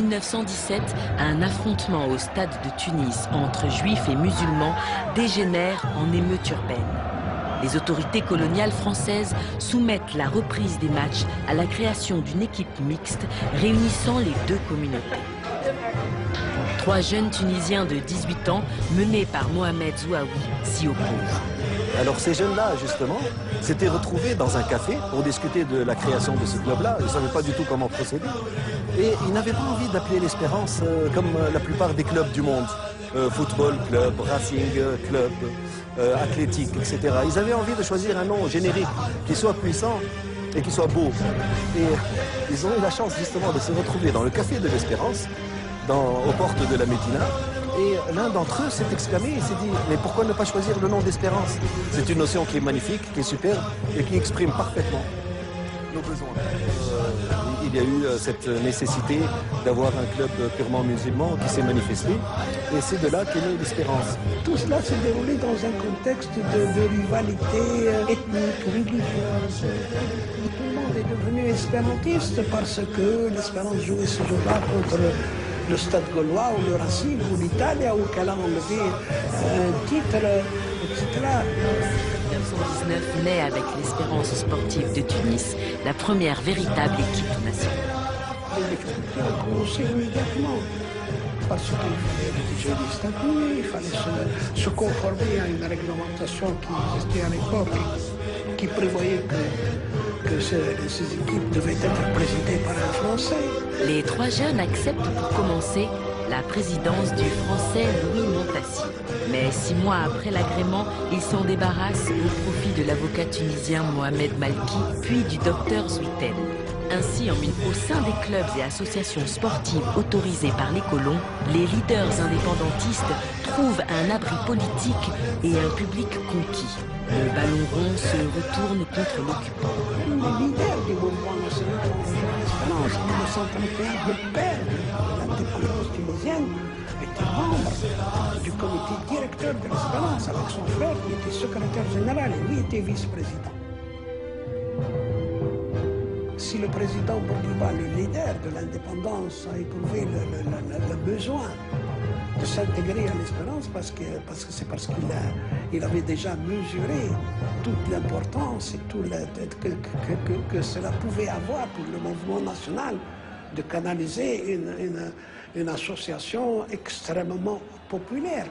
1917, un affrontement au stade de Tunis entre juifs et musulmans dégénère en émeute urbaine. Les autorités coloniales françaises soumettent la reprise des matchs à la création d'une équipe mixte réunissant les deux communautés. 3 jeunes Tunisiens de 18 ans, menés par Mohamed Zouaoui, s'y opposent. Alors ces jeunes-là, justement, s'étaient retrouvés dans un café pour discuter de la création de ce club-là. Ils ne savaient pas du tout comment procéder. Et ils n'avaient pas envie d'appeler l'Espérance comme la plupart des clubs du monde. Football club, racing club, athlétique, etc. Ils avaient envie de choisir un nom générique qui soit puissant et qui soit beau. Et ils ont eu la chance justement de se retrouver dans le café de l'Espérance, aux portes de la Médina. Et l'un d'entre eux s'est exclamé, il s'est dit « Mais pourquoi ne pas choisir le nom d'Espérance ?» C'est une notion qui est magnifique, qui est superbe et qui exprime parfaitement nos besoins. Il y a eu cette nécessité d'avoir un club purement musulman qui s'est manifesté et c'est de là qu'est née l'Espérance. Tout cela s'est déroulé dans un contexte de rivalité ethnique, religieuse. Tout le monde est devenu espérantiste parce que l'Espérance jouait ce jour-là contre le Stade Gaulois ou le Racing ou l'Italie ou qu'elle a enlevé un titre, etc. 1919 naît avec l'Espérance sportive de Tunis, la première véritable équipe nationale. Les difficultés ont commencé immédiatement parce qu'il fallait rédiger des statuts, il fallait se conformer à une réglementation qui existait à l'époque qui prévoyait que ces équipes devaient être présidées par un Français. Les 3 jeunes acceptent pour commencer la présidence du Français Louis Montassi. Mais 6 mois après l'agrément, ils s'en débarrassent au profit de l'avocat tunisien Mohamed Malki, puis du docteur Zouitel. Ainsi, au sein des clubs et associations sportives autorisées par les colons, les leaders indépendantistes trouvent un abri politique et un public conquis. Le ballon rond se retourne contre l'occupant. Les leaders du mouvement national l'Espérance, en 1931, le père de l'indépendance tunisienne, était membre du comité directeur de l'Espérance avec son frère qui était secrétaire général et lui était vice-président. Si le président Bourguiba, le leader de l'indépendance, a éprouvé le besoin de s'intégrer à l'Espérance parce qu'il avait déjà mesuré toute l'importance et tout que cela pouvait avoir pour le mouvement national de canaliser une association extrêmement populaire.